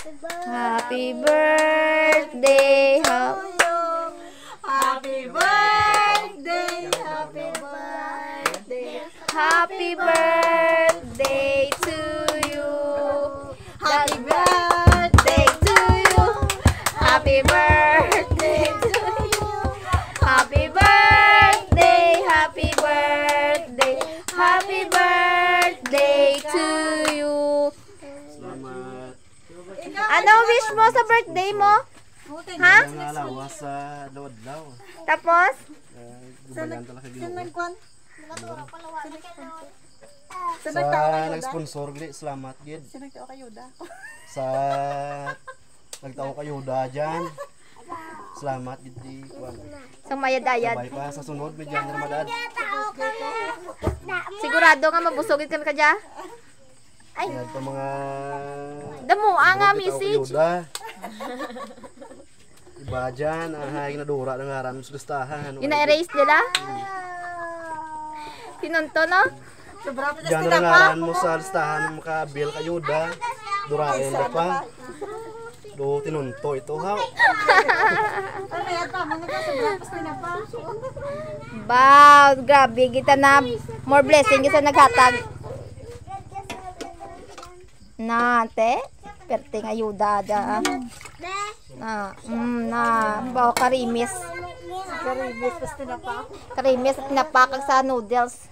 Happy birthday. Happy birthday, happy birthday, Happy birthday to you. happy birthday to you, Happy birthday to you. Happy birthday. Happy birthday. Happy birthday to you. Salamat. Ano wish mo sa birthday mo? Ha? Nangalawa sa Lodlaw. Tapos? Gubayan talaga Ginoo. Nagkwan? Sa nag-sponsor gid, salamat gid. Sino nagtao kayo da? Sa nagtao kayo da dyan. Salamat gid di kwan. Sa mayad-ayad. Sabay pa sa sunod medyan Ramadan. Sigurado nga mabusogin ka dyan? Ay, Yan pa mga damo nga nagtao message. kayo da. Iba dyan, ahay na dura ng ngaran sa listahan. Ina-erase nila? Pinunto, no? Sobra pa Diyan na ngaran mo sa listahan ng makabil kayo da. Durain na pa. Do tinunto ito ha. Ano yan pa? Mga ka, sobra pa na pa. Wow, grabe. Kita na more blessing kita naghatag. Na, ate. Perting ayuda da. Bawa karimis. Karibis, basta na pa. Karimis at napakag sa noodles.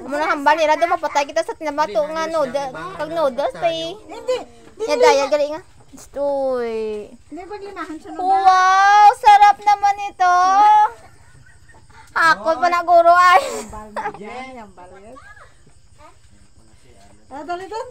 Amo na hambal nila do mapatay kita sa tinamato nga noodles. Kag noodles tay. Hindi. Ya daya gali nga. Stoy. Hindi ba ginahan siya nung Wow, sarap naman ito. Ako pa na guro ay. balma dyan? Yung balit. Dali doon.